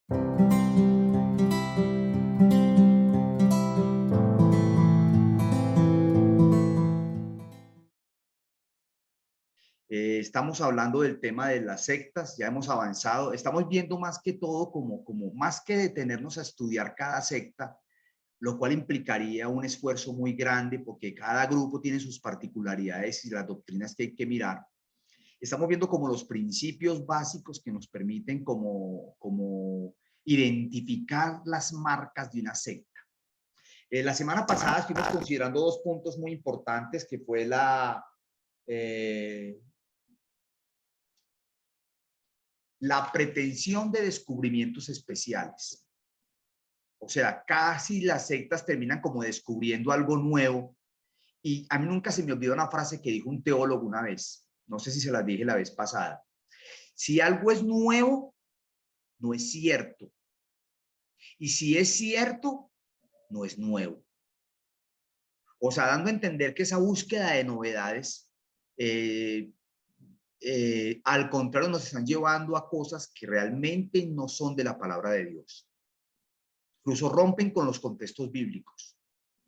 Estamos hablando del tema de las sectas, ya hemos avanzado, estamos viendo más que todo como más que detenernos a estudiar cada secta, lo cual implicaría un esfuerzo muy grande porque cada grupo tiene sus particularidades y las doctrinas que hay que mirar. Estamos viendo como los principios básicos que nos permiten como identificar las marcas de una secta. La semana pasada estuvimos considerando dos puntos muy importantes que fue eh, la pretensión de descubrimientos especiales. O sea, casi las sectas terminan como descubriendo algo nuevo. Y a mí nunca se me olvidó una frase que dijo un teólogo una vez. No sé si se las dije la vez pasada. Si algo es nuevo, no es cierto. Y si es cierto, no es nuevo. O sea, dando a entender que esa búsqueda de novedades, al contrario, nos están llevando a cosas que realmente no son de la palabra de Dios. Incluso rompen con los contextos bíblicos.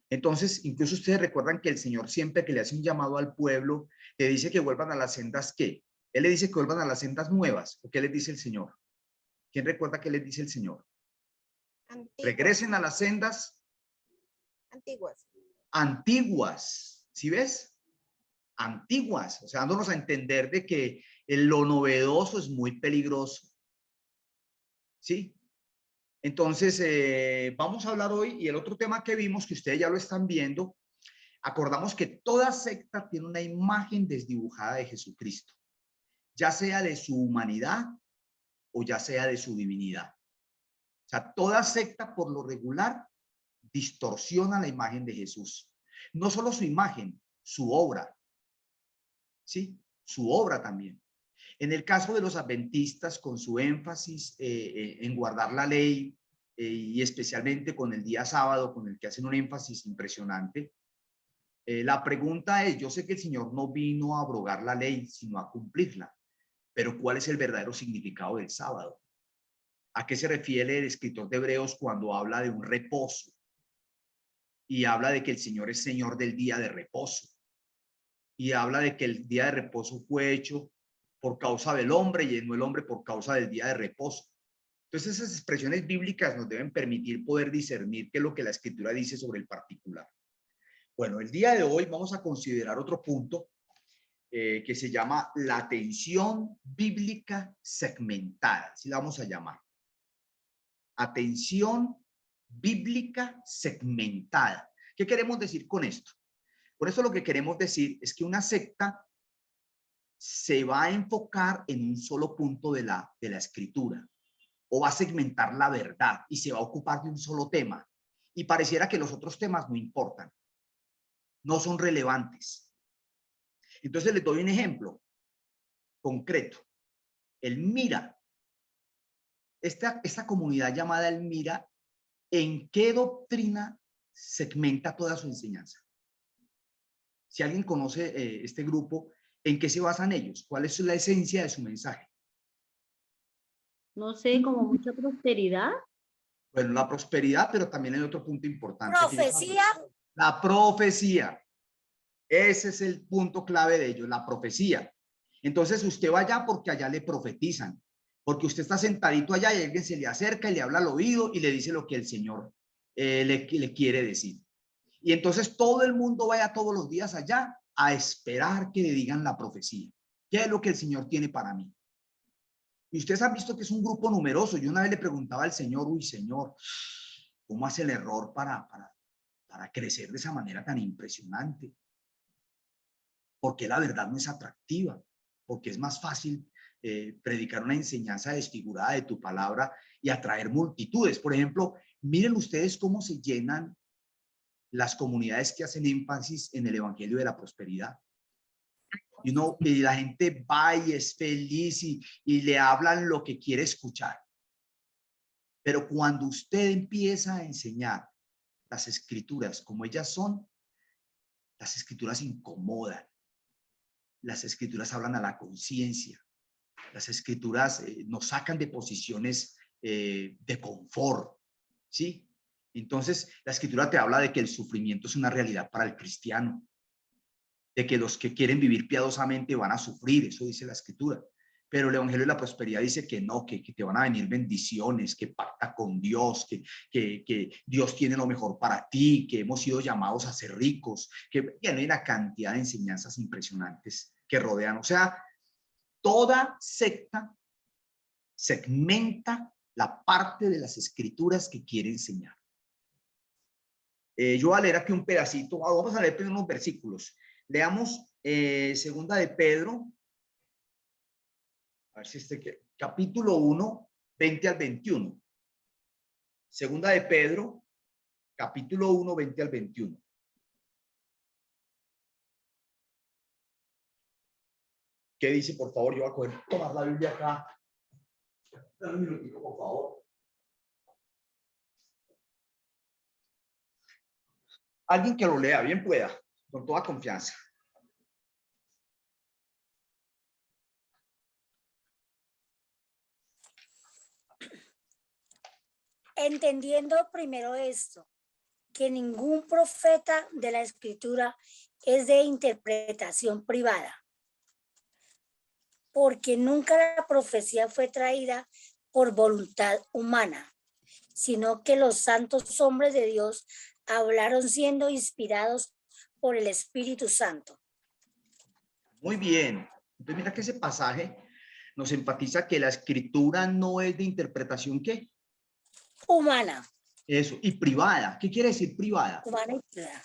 Entonces, incluso ustedes recuerdan que el Señor siempre que le hace un llamado al pueblo, le dice que vuelvan a las sendas, ¿qué? Él le dice que vuelvan a las sendas nuevas. ¿O qué les dice el Señor? ¿Quién recuerda qué les dice el Señor? Antiguas. Regresen a las sendas Antiguas. antiguas. ¿Sí ves? Antiguas. O sea, dándonos a entender de que lo novedoso es muy peligroso. ¿Sí? Entonces, vamos a hablar hoy y el otro tema que vimos, que ustedes ya lo están viendo, acordamos que toda secta tiene una imagen desdibujada de Jesucristo, ya sea de su humanidad o ya sea de su divinidad. O sea, toda secta por lo regular distorsiona la imagen de Jesús. No solo su imagen, su obra, ¿sí? Su obra también. En el caso de los adventistas, con su énfasis en guardar la ley y especialmente con el día sábado, con el que hacen un énfasis impresionante, la pregunta es, yo sé que el Señor no vino a abrogar la ley, sino a cumplirla, pero ¿cuál es el verdadero significado del sábado? ¿A qué se refiere el escritor de Hebreos cuando habla de un reposo y habla de que el Señor es Señor del día de reposo y habla de que el día de reposo fue hecho por causa del hombre y no el hombre por causa del día de reposo? Entonces esas expresiones bíblicas nos deben permitir poder discernir qué es lo que la escritura dice sobre el particular. Bueno, el día de hoy vamos a considerar otro punto que se llama la atención bíblica segmentada, así la vamos a llamar. Atención bíblica segmentada. ¿Qué queremos decir con esto? Por eso lo que queremos decir es que una secta se va a enfocar en un solo punto de la escritura o va a segmentar la verdad y se va a ocupar de un solo tema y pareciera que los otros temas no importan, no son relevantes. Entonces les doy un ejemplo concreto. El Mira, esta comunidad llamada el Mira, ¿en qué doctrina segmenta toda su enseñanza? Si alguien conoce este grupo, ¿en qué se basan ellos? ¿Cuál es la esencia de su mensaje? No sé, como mucha prosperidad. Bueno, la prosperidad, pero también hay otro punto importante. Profecía. La profecía. Ese es el punto clave de ellos, la profecía. Entonces usted va allá porque allá le profetizan, porque usted está sentadito allá y alguien se le acerca y le habla al oído y le dice lo que el Señor le quiere decir. Y entonces todo el mundo vaya todos los días allá a esperar que le digan la profecía. ¿Qué es lo que el Señor tiene para mí? Y ustedes han visto que es un grupo numeroso. Yo una vez le preguntaba al Señor, uy, Señor, ¿cómo hace el error para crecer de esa manera tan impresionante? Porque la verdad no es atractiva, porque es más fácil predicar una enseñanza desfigurada de tu palabra y atraer multitudes. Por ejemplo, miren ustedes cómo se llenan las comunidades que hacen énfasis en el evangelio de la prosperidad. Y la gente va y es feliz y le hablan lo que quiere escuchar. Pero cuando usted empieza a enseñar las escrituras como ellas son, las escrituras incomodan. Las escrituras hablan a la conciencia. Las escrituras nos sacan de posiciones de confort, ¿sí? Entonces, la Escritura te habla de que el sufrimiento es una realidad para el cristiano, de que los que quieren vivir piadosamente van a sufrir, eso dice la Escritura. Pero el Evangelio de la Prosperidad dice que no, que te van a venir bendiciones, que pacta con Dios, que Dios tiene lo mejor para ti, que hemos sido llamados a ser ricos, que hay una cantidad de enseñanzas impresionantes que rodean. O sea, toda secta segmenta la parte de las Escrituras que quiere enseñar. Yo voy a leer aquí un pedacito, vamos a leer primero unos versículos. Leamos segunda de Pedro, a ver si capítulo 1, 20 al 21. Segunda de Pedro, capítulo 1, 20 al 21. ¿Qué dice, por favor? Yo voy a tomar la Biblia acá. Dame un minutito, por favor. Alguien que lo lea, bien pueda, con toda confianza. Entendiendo primero esto, que ningún profeta de la Escritura es de interpretación privada, porque nunca la profecía fue traída por voluntad humana, sino que los santos hombres de Dios hablaron siendo inspirados por el Espíritu Santo. Muy bien. Entonces mira que ese pasaje nos enfatiza que la Escritura no es de interpretación, ¿qué? Humana. Eso, y privada. ¿Qué quiere decir privada? Humana y privada.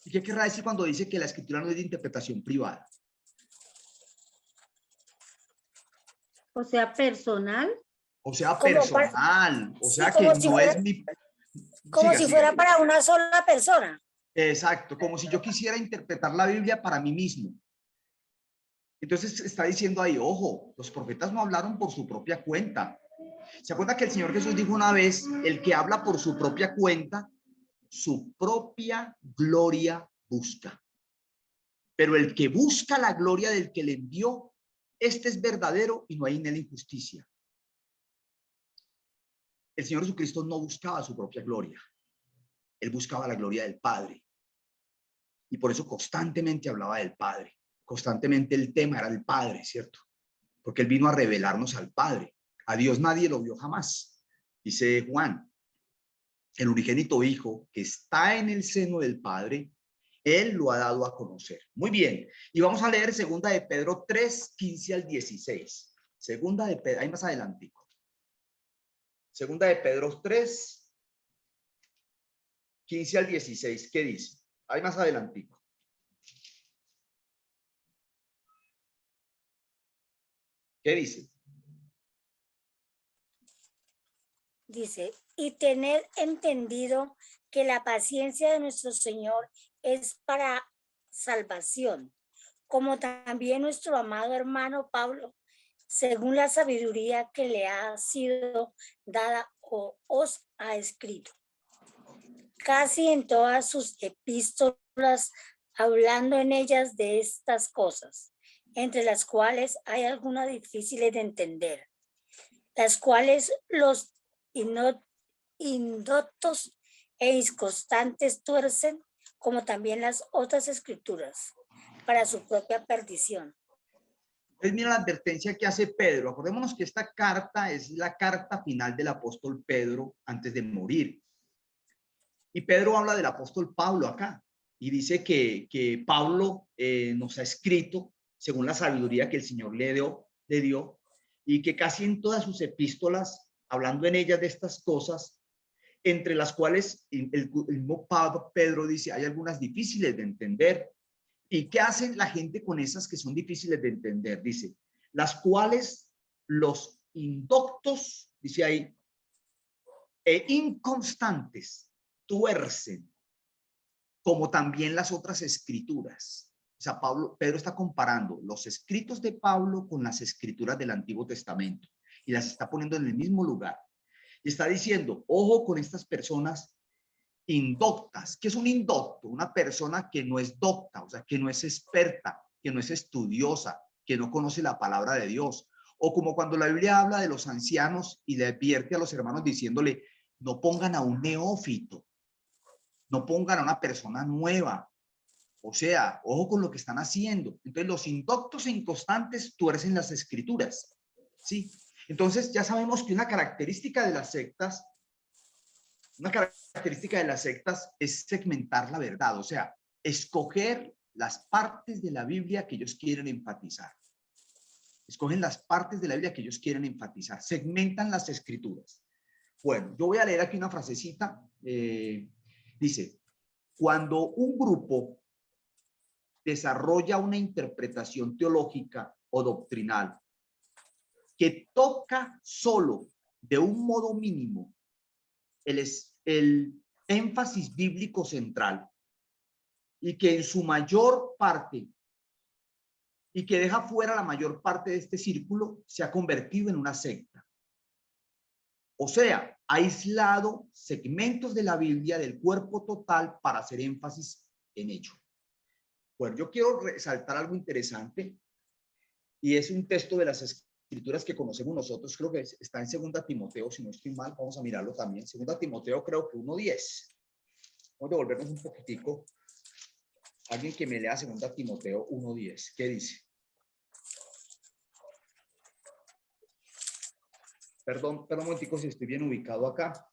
¿Y qué querrá decir cuando dice que la Escritura no es de interpretación privada? O sea, personal. O sea, Como personal. O sí, sea, como que si no fuera, es mi... como Siga, si siga. fuera para una sola persona. Exacto, como si yo quisiera interpretar la Biblia para mí mismo. Entonces está diciendo ahí, ojo, los profetas no hablaron por su propia cuenta. ¿Se acuerda que el Señor Jesús dijo una vez, el que habla por su propia cuenta, su propia gloria busca? Pero el que busca la gloria del que le envió, este es verdadero y no hay en él injusticia. El Señor Jesucristo no buscaba su propia gloria. Él buscaba la gloria del Padre. Y por eso constantemente hablaba del Padre. Constantemente el tema era el Padre, ¿cierto? Porque Él vino a revelarnos al Padre. A Dios nadie lo vio jamás. Dice Juan, el unigénito Hijo que está en el seno del Padre, Él lo ha dado a conocer. Muy bien. Y vamos a leer segunda de Pedro 3, 15 al 16. Segunda de Pedro, ahí más adelante. Segunda de Pedro 3, 15 al 16. ¿Qué dice? Ahí más adelantico. ¿Qué dice? Dice, y tener entendido que la paciencia de nuestro Señor es para salvación, como también nuestro amado hermano Pablo, según la sabiduría que le ha sido dada o os ha escrito. Casi en todas sus epístolas, hablando en ellas de estas cosas, entre las cuales hay algunas difíciles de entender, las cuales los indoctos e inconstantes tuercen, como también las otras escrituras, para su propia perdición. Entonces mira la advertencia que hace Pedro. Acordémonos que esta carta es la carta final del apóstol Pedro antes de morir. Y Pedro habla del apóstol Pablo acá y dice que Pablo nos ha escrito según la sabiduría que el Señor le dio y que casi en todas sus epístolas, hablando en ellas de estas cosas, entre las cuales el mismo Pedro dice, hay algunas difíciles de entender. ¿Y qué hace la gente con esas que son difíciles de entender? Dice, las cuales los indoctos, dice ahí, e inconstantes tuercen, como también las otras escrituras. O sea, Pedro está comparando los escritos de Pablo con las escrituras del Antiguo Testamento y las está poniendo en el mismo lugar. Y está diciendo, ojo con estas personas indoctas. ¿Qué es un indocto? Una persona que no es docta, o sea, que no es experta, que no es estudiosa, que no conoce la palabra de Dios. O como cuando la Biblia habla de los ancianos y le advierte a los hermanos diciéndole, no pongan a un neófito, no pongan a una persona nueva. O sea, ojo con lo que están haciendo. Entonces, los indoctos e inconstantes tuercen las escrituras. ¿Sí? Entonces, ya sabemos que una característica de las sectas es segmentar la verdad, o sea, escoger las partes de la Biblia que ellos quieren enfatizar. Escogen las partes de la Biblia que ellos quieren enfatizar. Segmentan las escrituras. Bueno, yo voy a leer aquí una frasecita. Dice, cuando un grupo desarrolla una interpretación teológica o doctrinal que toca solo de un modo mínimo el énfasis bíblico central y que en su mayor parte y que deja fuera la mayor parte de este círculo, se ha convertido en una secta. O sea, ha aislado segmentos de la Biblia del cuerpo total para hacer énfasis en ello. Bueno, yo quiero resaltar algo interesante y es un texto de las escrituras que conocemos nosotros, creo que está en 2 Timoteo, si no estoy mal, vamos a mirarlo también. 2 Timoteo creo que 1:10. Vamos a devolvernos un poquitico. Alguien que me lea 2 Timoteo 1:10. ¿Qué dice? Perdón un momentico si estoy bien ubicado acá.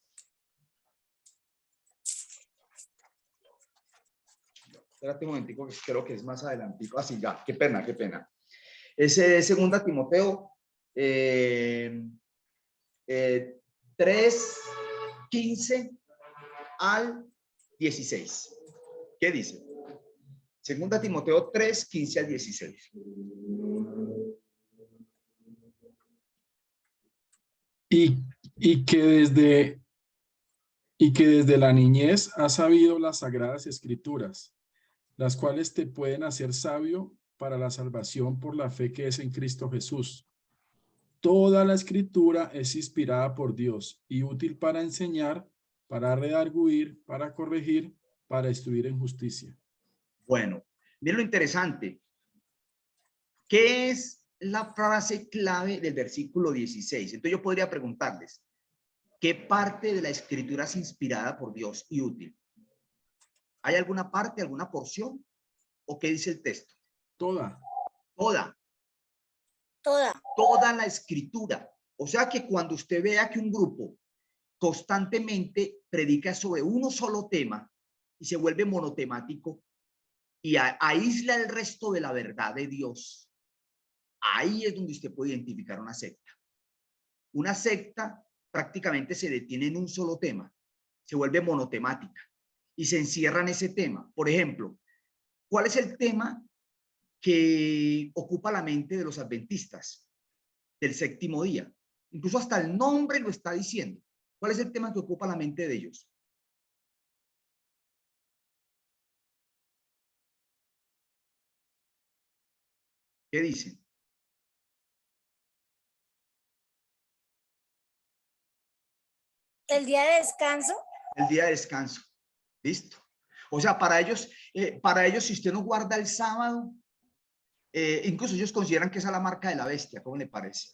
Espérate un momentico que creo que es más adelantico. Así ya, qué pena. Ese es 2 Timoteo 3:15 al 16. ¿Qué dice? 2 Timoteo 3:15 al 16. Y que desde la niñez has sabido las sagradas escrituras, las cuales te pueden hacer sabio para la salvación por la fe que es en Cristo Jesús. Toda la escritura es inspirada por Dios y útil para enseñar, para redarguir, para corregir, para instruir en justicia. Bueno, miren lo interesante. ¿Qué es la frase clave del versículo 16? Entonces yo podría preguntarles, ¿qué parte de la escritura es inspirada por Dios y útil? ¿Hay alguna parte, alguna porción? ¿O qué dice el texto? Toda. Toda la escritura. O sea que cuando usted vea que un grupo constantemente predica sobre uno solo tema y se vuelve monotemático y aísla el resto de la verdad de Dios, ahí es donde usted puede identificar una secta. Una secta prácticamente se detiene en un solo tema, se vuelve monotemática y se encierra en ese tema. Por ejemplo, ¿cuál es el tema que ocupa la mente de los adventistas del séptimo día? Incluso hasta el nombre lo está diciendo. ¿Cuál es el tema que ocupa la mente de ellos? ¿Qué dicen? El día de descanso. El día de descanso. Listo. O sea, para ellos, si usted no guarda el sábado, incluso ellos consideran que esa es la marca de la bestia. ¿Cómo le parece?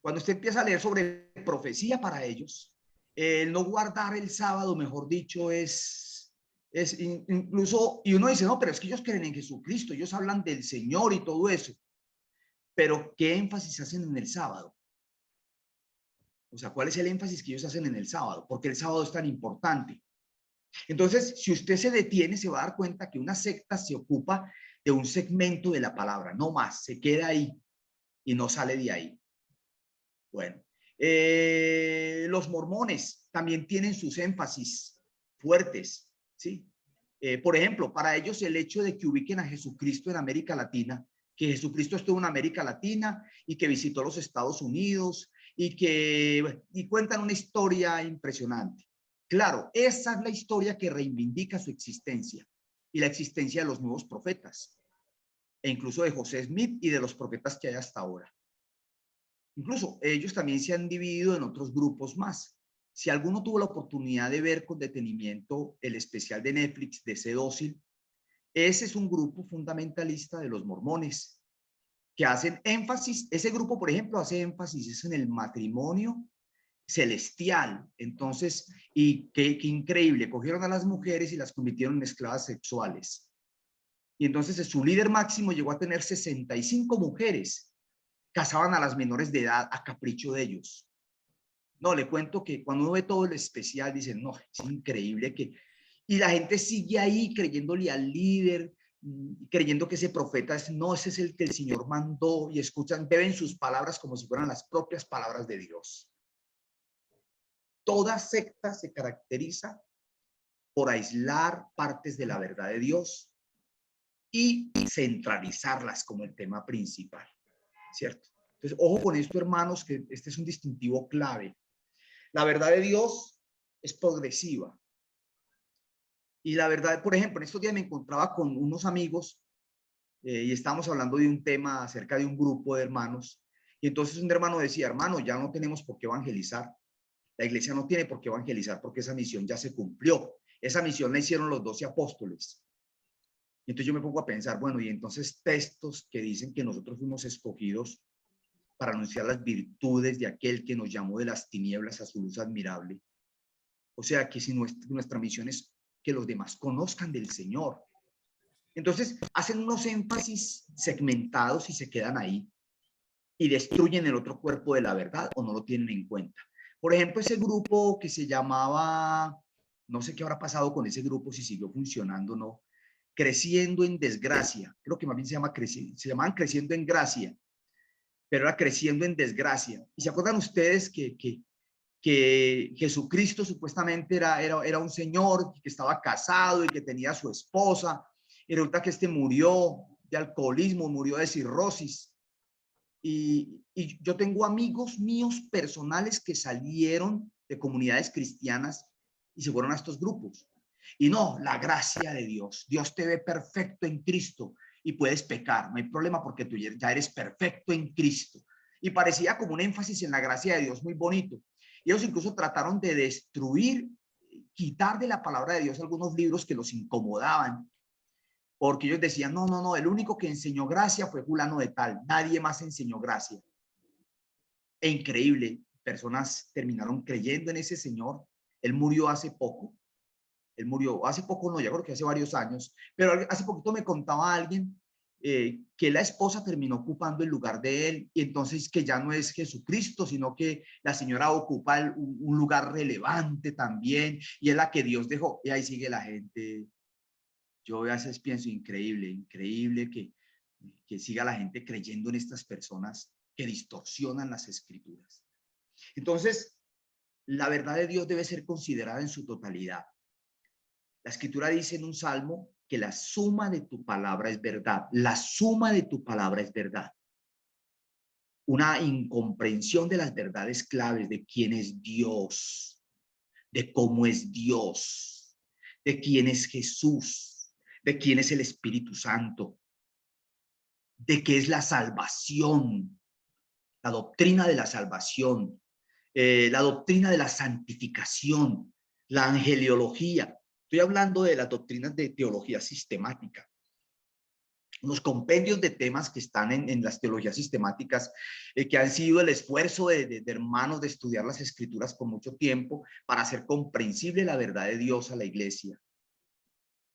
Cuando usted empieza a leer sobre profecía para ellos, el no guardar el sábado, mejor dicho, es incluso, y uno dice, no, pero es que ellos creen en Jesucristo, ellos hablan del Señor y todo eso. Pero, ¿qué énfasis hacen en el sábado? O sea, ¿cuál es el énfasis que ellos hacen en el sábado? Porque el sábado es tan importante. Entonces, si usted se detiene, se va a dar cuenta que una secta se ocupa de un segmento de la palabra, no más, se queda ahí y no sale de ahí. Bueno, los mormones también tienen sus énfasis fuertes, ¿sí? Por ejemplo, para ellos el hecho de que ubiquen a Jesucristo en América Latina, que Jesucristo estuvo en América Latina y que visitó los Estados Unidos y cuentan una historia impresionante. Claro, esa es la historia que reivindica su existencia y la existencia de los nuevos profetas, e incluso de José Smith y de los profetas que hay hasta ahora. Incluso ellos también se han dividido en otros grupos más. Si alguno tuvo la oportunidad de ver con detenimiento el especial de Netflix de Ese Dócil, ese es un grupo fundamentalista de los mormones que hacen énfasis, ese grupo, por ejemplo, hace énfasis es en el matrimonio celestial. Entonces, y qué increíble, cogieron a las mujeres y las convirtieron en esclavas sexuales. Y entonces su líder máximo llegó a tener 65 mujeres. Casaban a las menores de edad a capricho de ellos. No, le cuento que cuando uno ve todo lo especial, dicen, no, es increíble que... Y la gente sigue ahí creyéndole al líder, creyendo que ese profeta es, no, ese es el que el Señor mandó, y escuchan, beben sus palabras como si fueran las propias palabras de Dios. Toda secta se caracteriza por aislar partes de la verdad de Dios y centralizarlas como el tema principal, ¿cierto? Entonces, ojo con esto, hermanos, que este es un distintivo clave. La verdad de Dios es progresiva. Y la verdad, por ejemplo, en estos días me encontraba con unos amigos y estábamos hablando de un tema acerca de un grupo de hermanos. Y entonces un hermano decía, hermano, ya no tenemos por qué evangelizar. La iglesia no tiene por qué evangelizar porque esa misión ya se cumplió. Esa misión la hicieron los 12 apóstoles. Y entonces yo me pongo a pensar, bueno, y entonces textos que dicen que nosotros fuimos escogidos para anunciar las virtudes de aquel que nos llamó de las tinieblas a su luz admirable. O sea, que si nuestra misión es que los demás conozcan del Señor. Entonces, hacen unos énfasis segmentados y se quedan ahí y destruyen el otro cuerpo de la verdad o no lo tienen en cuenta. Por ejemplo, ese grupo que se llamaba, no sé qué habrá pasado con ese grupo, si siguió funcionando o no, Creciendo en Desgracia. Creo que más bien se llamaban Creciendo en Gracia, pero era Creciendo en Desgracia. ¿Y se acuerdan ustedes que Jesucristo supuestamente era un señor que estaba casado y que tenía a su esposa, y resulta que este murió de alcoholismo, murió de cirrosis? Y yo tengo amigos míos personales que salieron de comunidades cristianas y se fueron a estos grupos. Y no, la gracia de Dios. Dios te ve perfecto en Cristo y puedes pecar. No hay problema porque tú ya eres perfecto en Cristo. Y parecía como un énfasis en la gracia de Dios muy bonito. Y ellos incluso trataron de destruir, quitar de la palabra de Dios algunos libros que los incomodaban. Porque ellos decían, no, el único que enseñó gracia fue fulano de tal, nadie más enseñó gracia. E increíble, personas terminaron creyendo en ese señor. Él murió hace poco. No, ya creo que hace varios años, pero hace poquito me contaba alguien que la esposa terminó ocupando el lugar de él, y entonces que ya no es Jesucristo, sino que la señora ocupa un lugar relevante también, y es la que Dios dejó, y ahí sigue la gente. Yo a veces pienso, increíble que siga la gente creyendo en estas personas que distorsionan las escrituras. Entonces, la verdad de Dios debe ser considerada en su totalidad. La escritura dice en un salmo que la suma de tu palabra es verdad. La suma de tu palabra es verdad. Una incomprensión de las verdades claves de quién es Dios, de cómo es Dios, de quién es Jesús, de quién es el Espíritu Santo, de qué es la salvación, la doctrina de la salvación, la doctrina de la santificación, la angeliología. Estoy hablando de las doctrinas de teología sistemática, unos compendios de temas que están en las teologías sistemáticas, que han sido el esfuerzo de hermanos de estudiar las escrituras por mucho tiempo para hacer comprensible la verdad de Dios a la iglesia.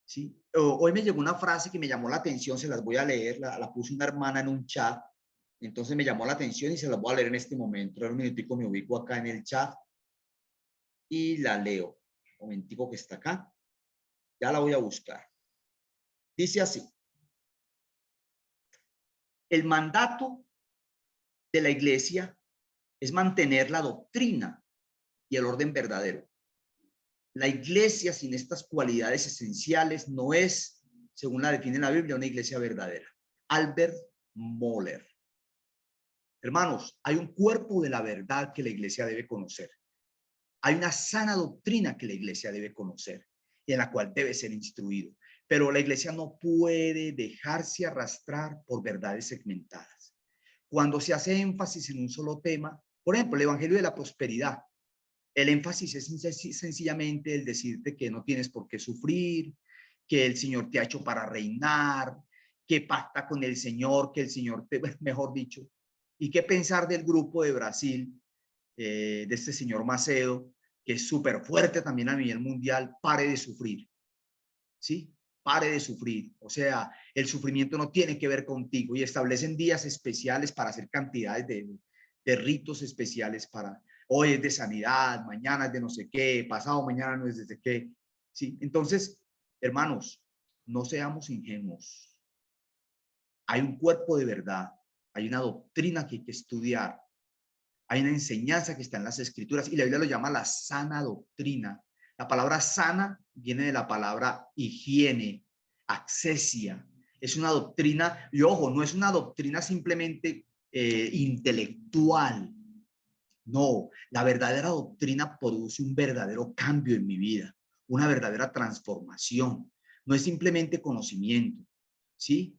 ¿Sí? Hoy me llegó una frase que me llamó la atención, se las voy a leer, la puso una hermana en un chat, entonces me llamó la atención y se las voy a leer en este momento. En un minutico me ubico acá en el chat y la leo. Un momentico que está acá, ya la voy a buscar. Dice así: el mandato de la iglesia es mantener la doctrina y el orden verdadero. La iglesia sin estas cualidades esenciales no es, según la define la Biblia, una iglesia verdadera. Albert Mohler. Hermanos, hay un cuerpo de la verdad que la iglesia debe conocer. Hay una sana doctrina que la iglesia debe conocer y en la cual debe ser instruido. Pero la iglesia no puede dejarse arrastrar por verdades segmentadas. Cuando se hace énfasis en un solo tema, por ejemplo, el evangelio de la prosperidad, el énfasis es sencillamente el decirte que no tienes por qué sufrir, que el Señor te ha hecho para reinar, que pacta con el Señor, que el Señor, mejor dicho. ¿Y qué pensar del grupo de Brasil, de este señor Macedo, que es súper fuerte también a nivel mundial? Pare de sufrir, ¿sí? Pare de sufrir. O sea, el sufrimiento no tiene que ver contigo, y establecen días especiales para hacer cantidades de ritos especiales para, hoy es de sanidad, mañana es de no sé qué, pasado mañana no es de qué, ¿sí? Entonces, hermanos, no seamos ingenuos. Hay un cuerpo de verdad, hay una doctrina que hay que estudiar, hay una enseñanza que está en las escrituras, y la Biblia lo llama la sana doctrina. La palabra sana viene de la palabra higiene, accesia. Es una doctrina, y ojo, no es una doctrina simplemente intelectual. No, la verdadera doctrina produce un verdadero cambio en mi vida, una verdadera transformación. No es simplemente conocimiento, ¿sí?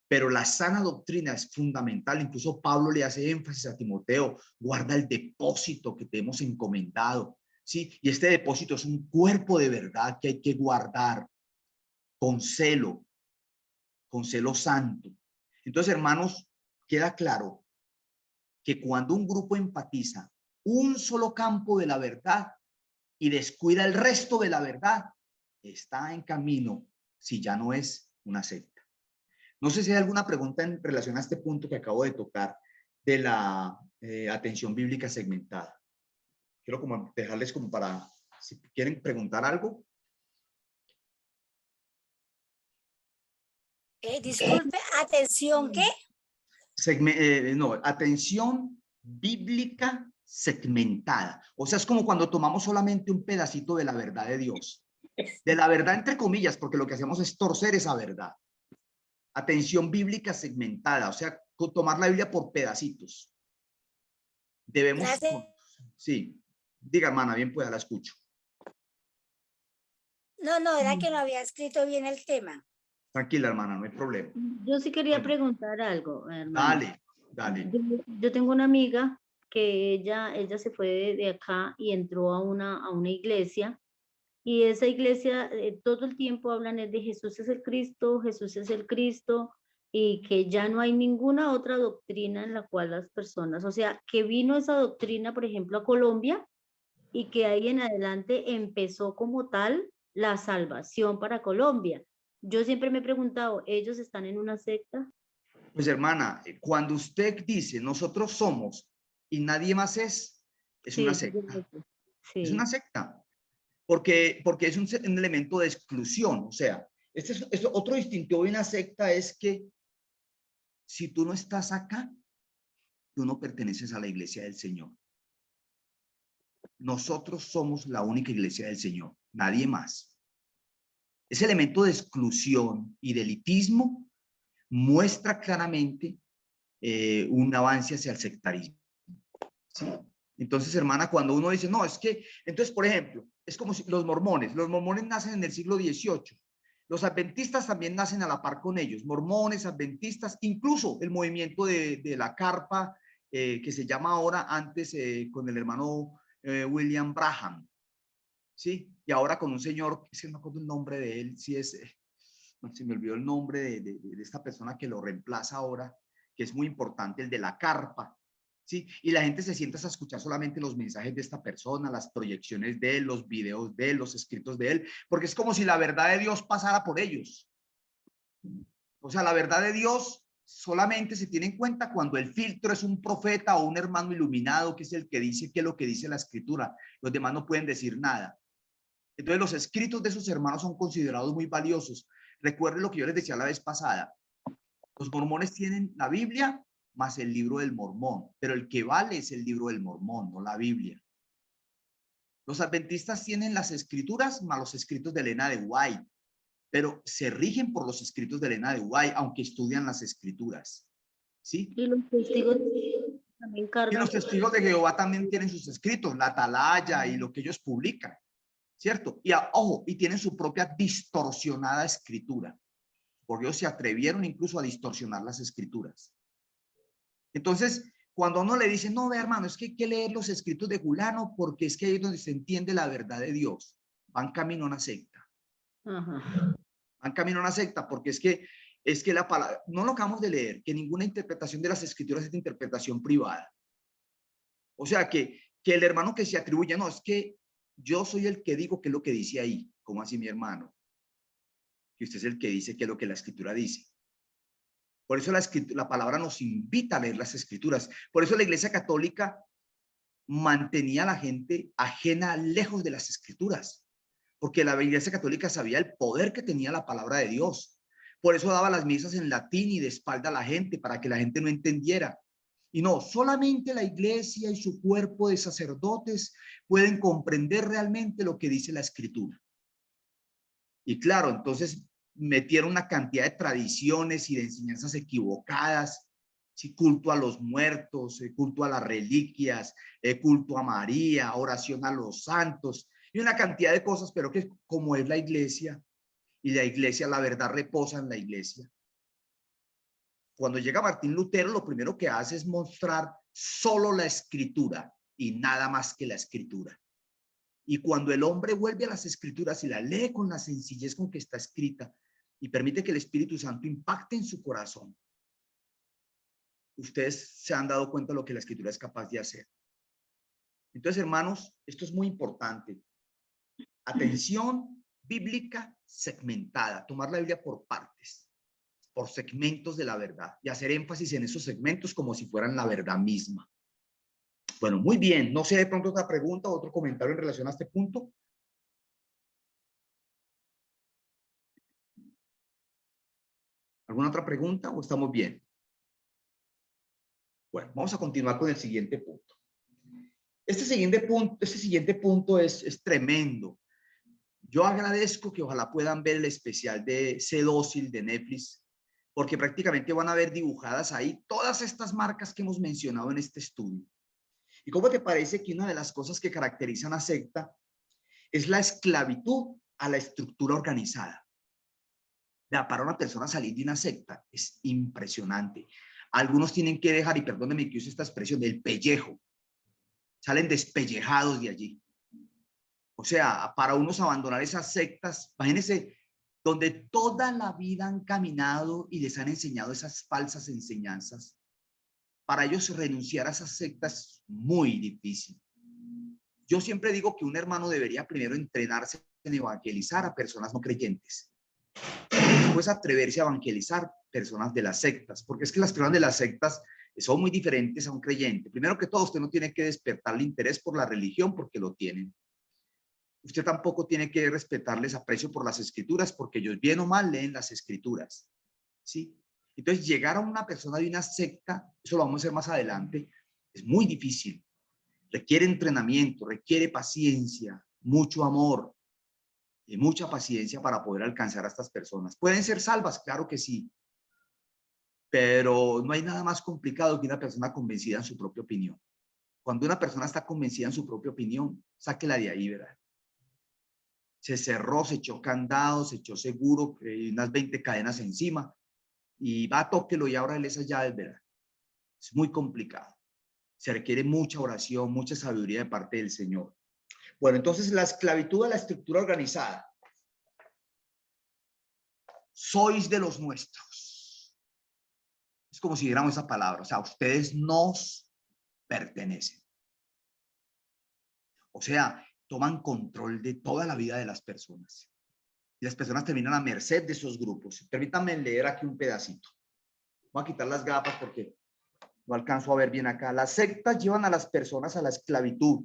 Pero la sana doctrina es fundamental. Incluso Pablo le hace énfasis a Timoteo: guarda el depósito que te hemos encomendado, ¿sí? Y este depósito es un cuerpo de verdad que hay que guardar con celo santo. Entonces, hermanos, queda claro que cuando un grupo empatiza un solo campo de la verdad y descuida el resto de la verdad, está en camino, si ya no es una secta. No sé si hay alguna pregunta en relación a este punto que acabo de tocar de la atención bíblica segmentada. Quiero como dejarles como para, si quieren preguntar algo. Disculpe, atención, ¿qué? No, atención bíblica segmentada. O sea, es como cuando tomamos solamente un pedacito de la verdad de Dios. De la verdad entre comillas, porque lo que hacemos es torcer esa verdad. Atención bíblica segmentada, o sea, tomar la Biblia por pedacitos. Debemos... Gracias. Sí, diga, hermana, bien pueda, la escucho. No, era que no había escrito bien el tema. Tranquila, hermana, no hay problema. Yo sí quería Bueno, preguntar algo, hermana. Dale. Yo tengo una amiga que ella se fue de acá y entró a una iglesia, y esa iglesia todo el tiempo hablan es de Jesús es el Cristo, Jesús es el Cristo, y que ya no hay ninguna otra doctrina en la cual las personas, o sea, que vino esa doctrina, por ejemplo, a Colombia, y que ahí en adelante empezó como tal la salvación para Colombia. Yo siempre me he preguntado, ¿ellos están en una secta? Pues, hermana, cuando usted dice nosotros somos y nadie más es Sí, una secta. sí. Es una secta. Porque es un elemento de exclusión. O sea, otro distintivo de una secta es que si tú no estás acá, tú no perteneces a la iglesia del Señor. Nosotros somos la única iglesia del Señor, nadie más. Ese elemento de exclusión y de elitismo muestra claramente un avance hacia el sectarismo, ¿sí? Entonces, hermana, cuando uno dice, no, es que, entonces, por ejemplo, es como si los mormones nacen en el siglo XVIII. Los adventistas también nacen a la par con ellos, mormones, adventistas, incluso el movimiento de la carpa, que se llama ahora, antes con el hermano William Branham, ¿sí? Y ahora con un señor, es que no me acuerdo el nombre de él, si es, se me olvidó el nombre de esta persona que lo reemplaza ahora, que es muy importante, el de la carpa, ¿sí? Y la gente se sienta a escuchar solamente los mensajes de esta persona, las proyecciones de él, los videos de él, los escritos de él, porque es como si la verdad de Dios pasara por ellos. O sea, la verdad de Dios solamente se tiene en cuenta cuando el filtro es un profeta o un hermano iluminado, que es el que dice que es lo que dice la escritura. Los demás no pueden decir nada. Entonces, los escritos de esos hermanos son considerados muy valiosos. Recuerden lo que yo les decía la vez pasada. Los mormones tienen la Biblia más el libro del Mormón, pero el que vale es el libro del Mormón, no la Biblia. Los adventistas tienen las escrituras más los escritos de Elena de White, pero se rigen por los escritos de Elena de White, aunque estudian las escrituras, ¿sí? Y los testigos también Y cargan. los testigos de Jehová también tienen sus escritos, la atalaya y lo que ellos publican, ¿cierto? Y ojo, y tienen su propia distorsionada escritura, porque ellos se atrevieron incluso a distorsionar las escrituras. Entonces, cuando uno le dice, no, ve, hermano, es que hay que leer los escritos de Julano porque es que ahí es donde se entiende la verdad de Dios, van camino a una secta. Ajá. Van camino a una secta porque es que es que la palabra, no lo acabamos de leer, que ninguna interpretación de las escrituras es interpretación privada. O sea, que el hermano que se atribuye, no, es que yo soy el que digo qué es lo que dice ahí. ¿Cómo así, mi hermano? Que usted es el que dice qué es lo que la escritura dice. Por eso la palabra nos invita a leer las escrituras. Por eso la Iglesia Católica mantenía a la gente ajena, lejos de las escrituras. Porque la Iglesia Católica sabía el poder que tenía la palabra de Dios. Por eso daba las misas en latín y de espalda a la gente, para que la gente no entendiera. Y no, solamente la Iglesia y su cuerpo de sacerdotes pueden comprender realmente lo que dice la escritura. Y claro, entonces metieron una cantidad de tradiciones y de enseñanzas equivocadas, ¿sí? Culto a los muertos, culto a las reliquias, culto a María, oración a los santos y una cantidad de cosas, pero que como es la iglesia, y la iglesia, la verdad reposa en la iglesia. Cuando llega Martín Lutero, lo primero que hace es mostrar solo la escritura y nada más que la escritura. Y cuando el hombre vuelve a las escrituras y la lee con la sencillez con que está escrita y permite que el Espíritu Santo impacte en su corazón, ustedes se han dado cuenta de lo que la escritura es capaz de hacer. Entonces, hermanos, esto es muy importante. Atención bíblica segmentada, tomar la Biblia por partes, por segmentos de la verdad y hacer énfasis en esos segmentos como si fueran la verdad misma. Bueno, muy bien. No sé de pronto otra pregunta o otro comentario en relación a este punto. ¿Alguna otra pregunta o estamos bien? Bueno, vamos a continuar con el siguiente punto. Este siguiente punto es tremendo. Yo agradezco que ojalá puedan ver el especial de Sé Dócil de Netflix, porque prácticamente van a ver dibujadas ahí todas estas marcas que hemos mencionado en este estudio. ¿Y cómo te parece que una de las cosas que caracterizan a secta es la esclavitud a la estructura organizada? Ya, para una persona salir de una secta es impresionante. Algunos tienen que dejar, y perdónenme que use esta expresión, del pellejo. Salen despellejados de allí. O sea, para unos abandonar esas sectas, imagínense, donde toda la vida han caminado y les han enseñado esas falsas enseñanzas. Para ellos renunciar a esas sectas es muy difícil. Yo siempre digo que un hermano debería primero entrenarse en evangelizar a personas no creyentes. Después atreverse a evangelizar personas de las sectas, porque es que las personas de las sectas son muy diferentes a un creyente. Primero que todo, usted no tiene que despertarle interés por la religión porque lo tienen. Usted tampoco tiene que respetarles aprecio por las escrituras porque ellos bien o mal leen las escrituras, ¿sí? Entonces, llegar a una persona de una secta, eso lo vamos a hacer más adelante, es muy difícil. Requiere entrenamiento, requiere paciencia, mucho amor y mucha paciencia para poder alcanzar a estas personas. ¿Pueden ser salvas? Claro que sí. Pero no hay nada más complicado que una persona convencida en su propia opinión. Cuando una persona está convencida en su propia opinión, sáquela de ahí, ¿verdad? Se cerró, se echó candado, se echó seguro, unas 20 cadenas encima y va, tóquelo y ábrale esas llaves, ¿verdad? Es muy complicado. Se requiere mucha oración, mucha sabiduría de parte del Señor. Bueno, entonces la esclavitud de la estructura organizada. Sois de los nuestros. Es como si diéramos esa palabra, o sea, ustedes nos pertenecen. O sea, toman control de toda la vida de las personas. Y las personas terminan a merced de esos grupos. Permítanme leer aquí un pedacito. Voy a quitar las gafas porque no alcanzo a ver bien acá. Las sectas llevan a las personas a la esclavitud.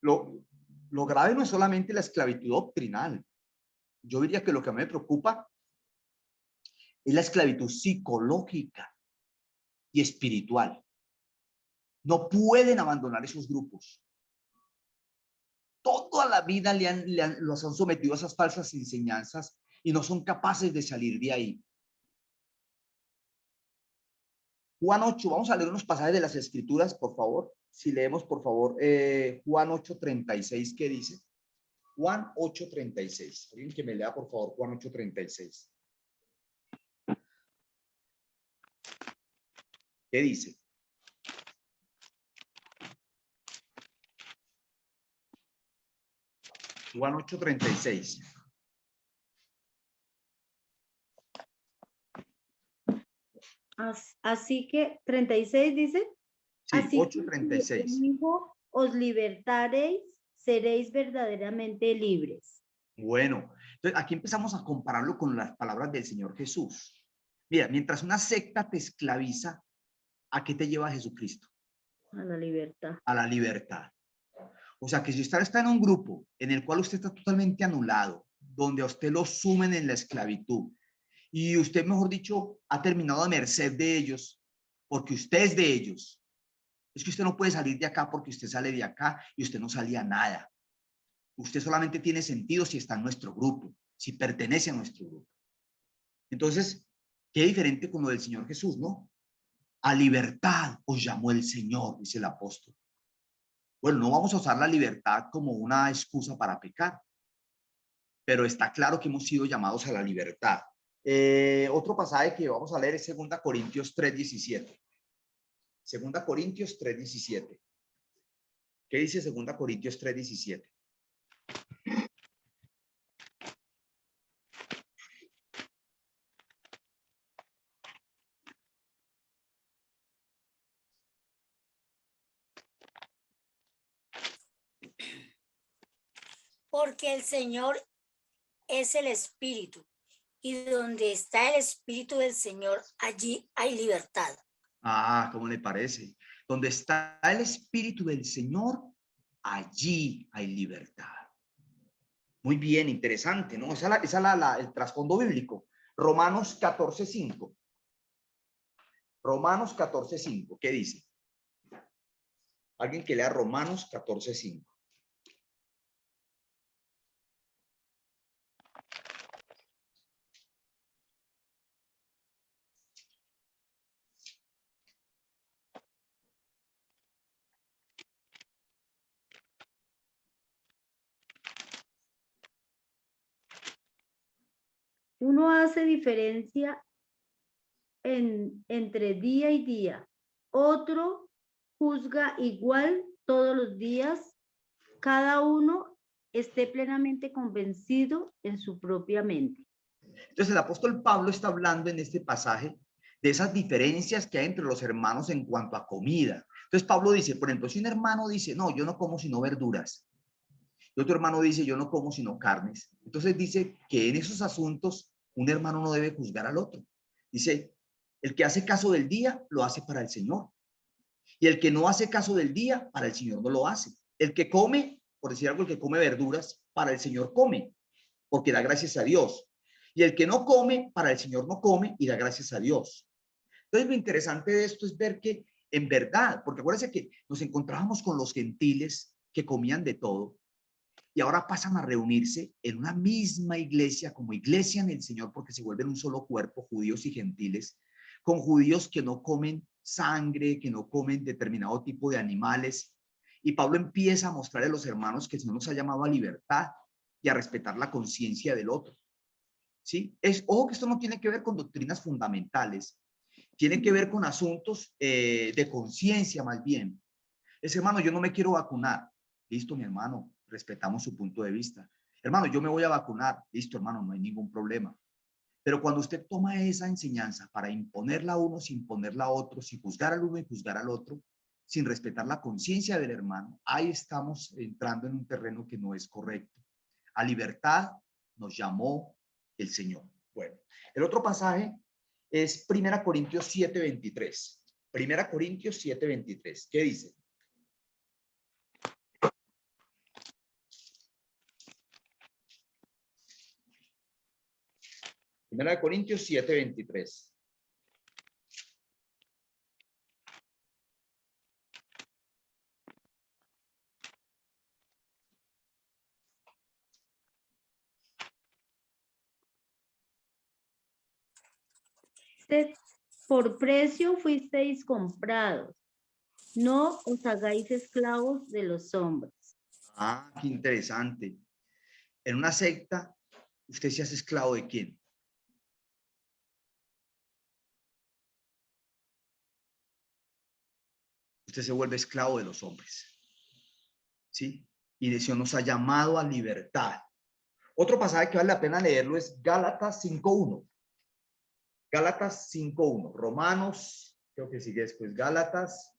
Lo grave no es solamente la esclavitud doctrinal. Yo diría que lo que a mí me preocupa es la esclavitud psicológica y espiritual. No pueden abandonar esos grupos. Toda la vida los han sometido a esas falsas enseñanzas y no son capaces de salir de ahí. Juan 8, vamos a leer unos pasajes de las Escrituras, por favor. Si leemos, por favor, Juan 8:36, ¿qué dice? Juan 8:36. Alguien que me lea, por favor, Juan 8:36. ¿Qué dice? Juan 8:36. Así que 36 dice. Sí, Así que 8:36. si el Hijo os libertareis, seréis verdaderamente libres. Bueno, entonces aquí empezamos a compararlo con las palabras del Señor Jesús. Mira, mientras una secta te esclaviza, ¿a qué te lleva Jesucristo? A la libertad. A la libertad. O sea que si usted está en un grupo en el cual usted está totalmente anulado, donde a usted lo sumen en la esclavitud, y usted, mejor dicho, ha terminado a merced de ellos, porque usted es de ellos, es que usted no puede salir de acá porque usted sale de acá y usted no salía nada. Usted solamente tiene sentido si está en nuestro grupo, si pertenece a nuestro grupo. Entonces, qué diferente con lo del Señor Jesús, ¿no? A libertad os llamó el Señor, dice el apóstol. Bueno, no vamos a usar la libertad como una excusa para pecar, pero está claro que hemos sido llamados a la libertad. Otro pasaje que vamos a leer es 2 Corintios 3:17. 2 Corintios 3:17. ¿Qué dice 2 Corintios 3:17? Porque el Señor es el Espíritu, y donde está el Espíritu del Señor, allí hay libertad. Ah, ¿cómo le parece? Donde está el Espíritu del Señor, allí hay libertad. Muy bien, interesante, ¿no? Esa es el trasfondo bíblico. Romanos 14:5. Romanos 14:5. ¿Qué dice? Alguien que lea Romanos 14:5. Uno hace diferencia entre día y día. Otro juzga igual todos los días. Cada uno esté plenamente convencido en su propia mente. Entonces el apóstol Pablo está hablando en este pasaje de esas diferencias que hay entre los hermanos en cuanto a comida. Entonces Pablo dice, por ejemplo, si un hermano dice, no, yo no como sino verduras, y otro hermano dice, yo no como sino carnes, entonces dice que en esos asuntos un hermano no debe juzgar al otro. Dice, el que hace caso del día, lo hace para el Señor. Y el que no hace caso del día, para el Señor no lo hace. El que come, por decir algo, el que come verduras, para el Señor come, porque da gracias a Dios. Y el que no come, para el Señor no come y da gracias a Dios. Entonces, lo interesante de esto es ver que en verdad, porque acuérdense que nos encontrábamos con los gentiles que comían de todo y ahora pasan a reunirse en una misma iglesia, como iglesia en el Señor, porque se vuelven un solo cuerpo, judíos y gentiles, con judíos que no comen sangre, que no comen determinado tipo de animales. Y Pablo empieza a mostrar a los hermanos que el Señor nos ha llamado a libertad y a respetar la conciencia del otro. ¿Sí? Ojo que esto no tiene que ver con doctrinas fundamentales, tiene que ver con asuntos de conciencia más bien. Ese hermano, yo no me quiero vacunar. Listo, mi hermano, respetamos su punto de vista. Hermano, yo me voy a vacunar. Listo, hermano, no hay ningún problema. Pero cuando usted toma esa enseñanza para imponerla a uno, sin ponerla a otro, sin juzgar al uno y juzgar al otro, sin respetar la conciencia del hermano, ahí estamos entrando en un terreno que no es correcto. A libertad nos llamó el Señor. Bueno, el otro pasaje es 1 Corintios 7:23. 1 Corintios 7:23. ¿Qué dice? Primera de Corintios 7:23. Por precio fuisteis comprados. No os hagáis esclavos de los hombres. Ah, qué interesante. En una secta, ¿usted se hace esclavo de quién? Usted se vuelve esclavo de los hombres. ¿Sí? Y el Señor nos ha llamado a libertad. Otro pasaje que vale la pena leerlo es Gálatas 5:1. Gálatas 5:1. Romanos, creo que sigue después Gálatas.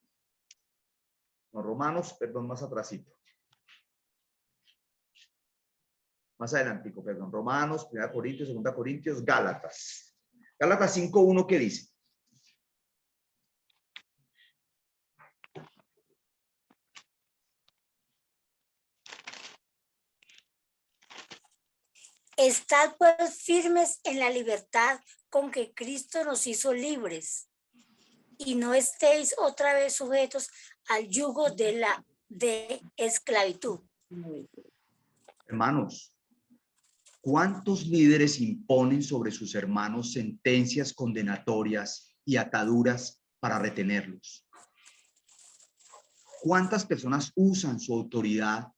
No, Romanos, perdón, más atrasito. Más adelantico, perdón. Romanos, 1 Corintios, 2 Corintios, Gálatas. Gálatas 5:1, ¿qué dice? Estad pues firmes en la libertad con que Cristo nos hizo libres, y no estéis otra vez sujetos al yugo de esclavitud. Hermanos, ¿cuántos líderes imponen sobre sus hermanos sentencias condenatorias y ataduras para retenerlos? ¿Cuántas personas usan su autoridad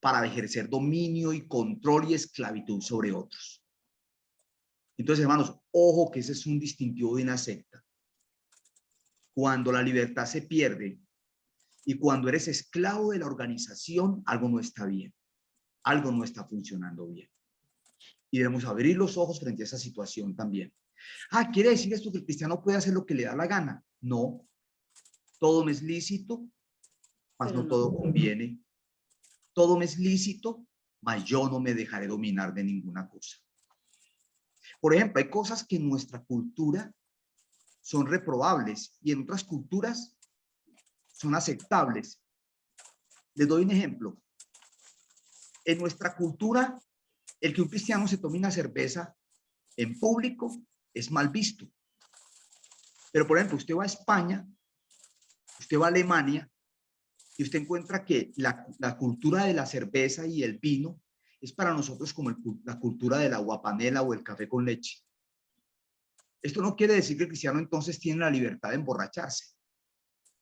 para ejercer dominio y control y esclavitud sobre otros? Entonces, hermanos, ojo que ese es un distintivo de una secta. Cuando la libertad se pierde y cuando eres esclavo de la organización, algo no está bien, algo no está funcionando bien. Y debemos abrir los ojos frente a esa situación también. ¿Quiere decir esto que el cristiano puede hacer lo que le da la gana? No, todo me es lícito, mas no todo conviene. Todo me es lícito, mas yo no me dejaré dominar de ninguna cosa. Por ejemplo, hay cosas que en nuestra cultura son reprobables y en otras culturas son aceptables. Les doy un ejemplo. En nuestra cultura, el que un cristiano se tome una cerveza en público es mal visto. Pero, por ejemplo, usted va a España, usted va a Alemania, y usted encuentra que la cultura de la cerveza y el vino es para nosotros como la cultura del aguapanela o el café con leche. Esto no quiere decir que el cristiano entonces tiene la libertad de emborracharse.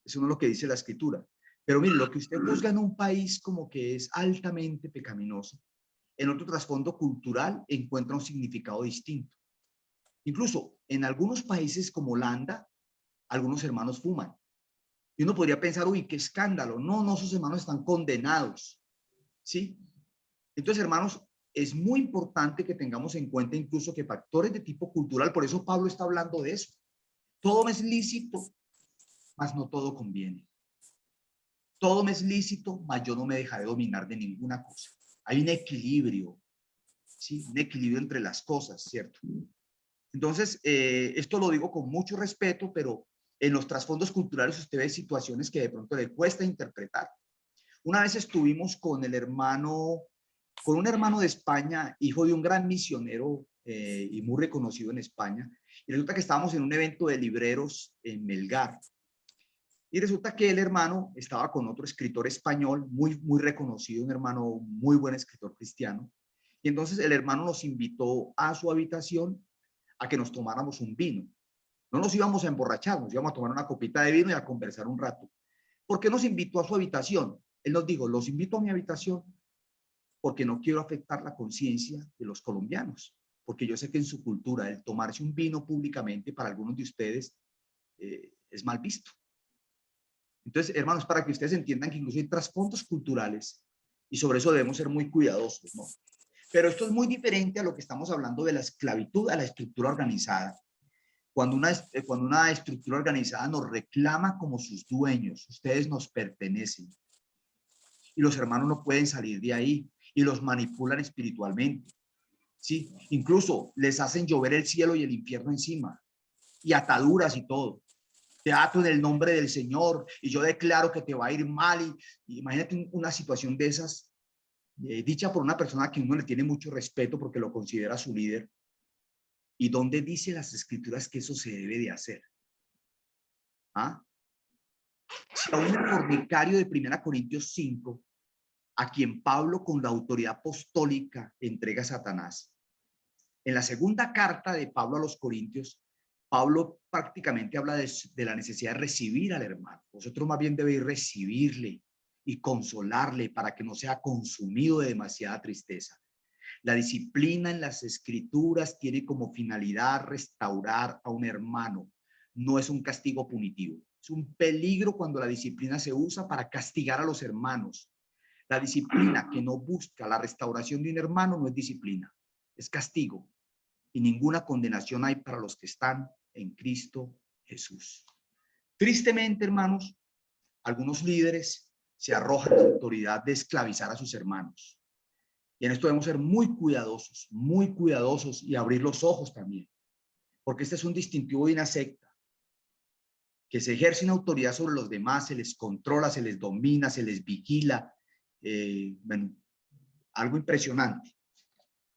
Eso no es lo que dice la escritura. Pero mire, lo que usted juzga en un país como que es altamente pecaminoso, en otro trasfondo cultural encuentra un significado distinto. Incluso en algunos países como Holanda, algunos hermanos fuman. Y uno podría pensar, uy, qué escándalo. No, no, sus hermanos están condenados. ¿Sí? Entonces, hermanos, es muy importante que tengamos en cuenta incluso que factores de tipo cultural, por eso Pablo está hablando de eso. Todo me es lícito, mas no todo conviene. Todo me es lícito, mas yo no me dejaré dominar de ninguna cosa. Hay un equilibrio, ¿sí? Un equilibrio entre las cosas, ¿cierto? Entonces, esto lo digo con mucho respeto, pero en los trasfondos culturales usted ve situaciones que de pronto le cuesta interpretar. Una vez estuvimos con un hermano de España, hijo de un gran misionero y muy reconocido en España, y resulta que estábamos en un evento de libreros en Melgar. Y resulta que el hermano estaba con otro escritor español muy, muy reconocido, un hermano muy buen escritor cristiano. Y entonces el hermano nos invitó a su habitación a que nos tomáramos un vino. No nos íbamos a emborrachar, nos íbamos a tomar una copita de vino y a conversar un rato. ¿Por qué nos invitó a su habitación? Él nos dijo, los invito a mi habitación porque no quiero afectar la conciencia de los colombianos, porque yo sé que en su cultura el tomarse un vino públicamente para algunos de ustedes es mal visto. Entonces, hermanos, para que ustedes entiendan que incluso hay trasfondos culturales y sobre eso debemos ser muy cuidadosos, ¿no? Pero esto es muy diferente a lo que estamos hablando de la esclavitud a la estructura organizada. Cuando una estructura organizada nos reclama como sus dueños, ustedes nos pertenecen. Y los hermanos no pueden salir de ahí y los manipulan espiritualmente. ¿Sí? Incluso les hacen llover el cielo y el infierno encima y ataduras y todo. Te ato en el nombre del Señor y yo declaro que te va a ir mal. Y imagínate una situación de esas, dicha por una persona que uno le tiene mucho respeto porque lo considera su líder. ¿Y dónde dice las escrituras que eso se debe de hacer? ¿Ah? Si a un fornicario de 1 Corintios 5, a quien Pablo con la autoridad apostólica entrega a Satanás, en la segunda carta de Pablo a los Corintios, Pablo prácticamente habla de la necesidad de recibir al hermano. Vosotros más bien debéis recibirle y consolarle para que no sea consumido de demasiada tristeza. La disciplina en las escrituras tiene como finalidad restaurar a un hermano. No es un castigo punitivo. Es un peligro cuando la disciplina se usa para castigar a los hermanos. La disciplina que no busca la restauración de un hermano no es disciplina, es castigo. y ninguna condenación hay para los que están en Cristo Jesús. Tristemente, hermanos, algunos líderes se arrojan la autoridad de esclavizar a sus hermanos. Y en esto debemos ser muy cuidadosos y abrir los ojos también, porque este es un distintivo de una secta, que se ejerce una autoridad sobre los demás, se les controla, se les domina, se les vigila. Bueno, algo impresionante.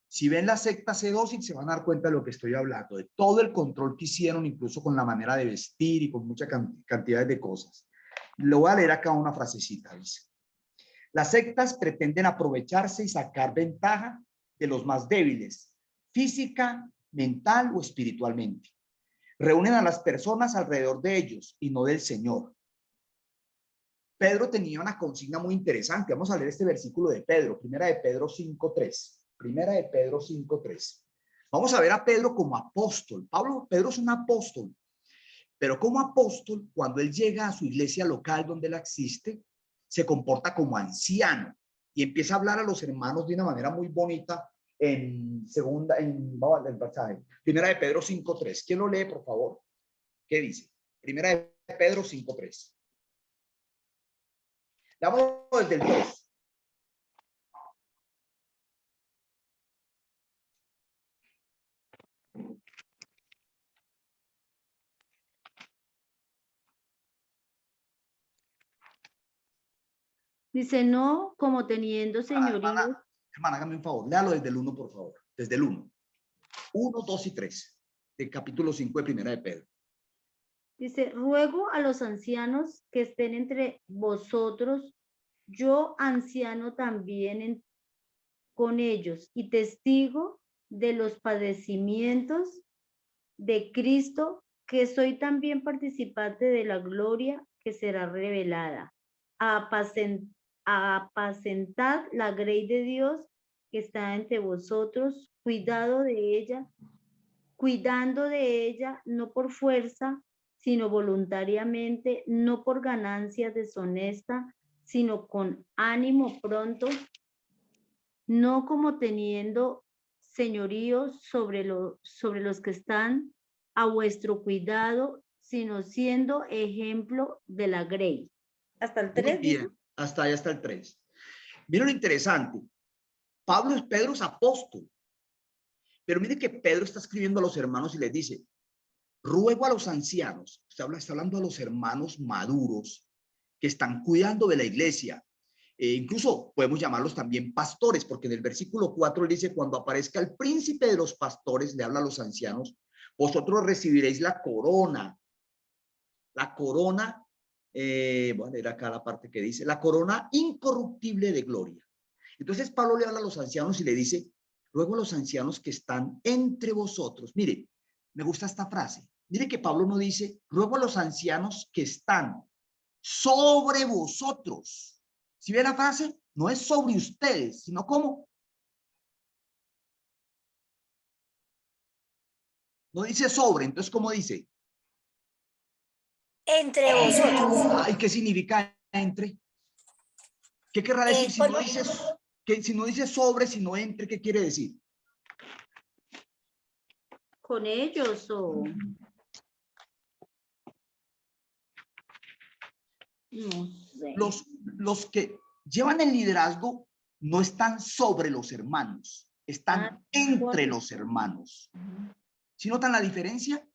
Si ven la secta C2, se van a dar cuenta de lo que estoy hablando, de todo el control que hicieron, incluso con la manera de vestir y con mucha cantidad de cosas. Lo voy a leer acá una frasecita, dice. Las sectas pretenden aprovecharse y sacar ventaja de los más débiles, física, mental o espiritualmente. Reúnen a las personas alrededor de ellos y no del Señor. Pedro tenía una consigna muy interesante. Vamos a leer este versículo de Pedro, Primera de Pedro 5:3. Primera de Pedro 5:3. Vamos a ver a Pedro como apóstol. Pedro es un apóstol, pero como apóstol, cuando él llega a su iglesia local donde él existe, se comporta como anciano y empieza a hablar a los hermanos de una manera muy bonita Primera de Pedro 5:3. ¿Quién lo lee, por favor? ¿Qué dice? Primera de Pedro 5:3. Leamos desde el 2. Dice, no como teniendo señorío. Hermana, hágame un favor, léalo desde el 1, por favor. Desde el 1. 1, 2 y 3. Del capítulo 5 de Primera de Pedro. Dice, ruego a los ancianos que estén entre vosotros, yo anciano también con ellos, y testigo de los padecimientos de Cristo, que soy también participante de la gloria que será revelada. Apacentad la grey de Dios que está entre vosotros, cuidando de ella, no por fuerza, sino voluntariamente, no por ganancia deshonesta, sino con ánimo pronto, no como teniendo señorío sobre los que están a vuestro cuidado, sino siendo ejemplo de la grey. Hasta el 3. Muy bien, hasta ahí, hasta el 3. Miren lo interesante. Pedro es apóstol, pero mire que Pedro está escribiendo a los hermanos y les dice, ruego a los ancianos, está hablando a los hermanos maduros que están cuidando de la iglesia. Incluso podemos llamarlos también pastores, porque en el versículo 4 él dice, cuando aparezca el príncipe de los pastores, le habla a los ancianos, vosotros recibiréis la corona. La corona, bueno, era acá la parte que dice, la corona incorruptible de gloria. Entonces Pablo le habla a los ancianos y le dice, ruego a los ancianos que están entre vosotros. Mire, me gusta esta frase. Mire que Pablo no dice, ruego a los ancianos que están sobre vosotros. Si ve la frase, no es sobre ustedes, sino como. No dice sobre, entonces ¿cómo dice? Entre vosotros. Ay, ¿qué significa entre? ¿Qué querrá decir si no dice sobre, sino entre? ¿Qué quiere decir? Con ellos o no sé. Los que llevan el liderazgo no están sobre los hermanos, están entre los hermanos. ¿Sí notan la diferencia?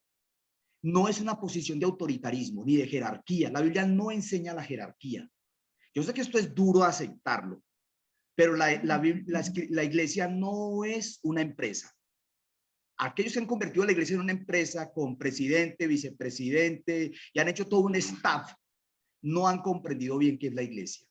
No es una posición de autoritarismo ni de jerarquía. La Biblia no enseña la jerarquía. Yo sé que esto es duro aceptarlo, pero la iglesia no es una empresa. Aquellos que han convertido la iglesia en una empresa con presidente, vicepresidente y han hecho todo un staff, no han comprendido bien qué es la iglesia.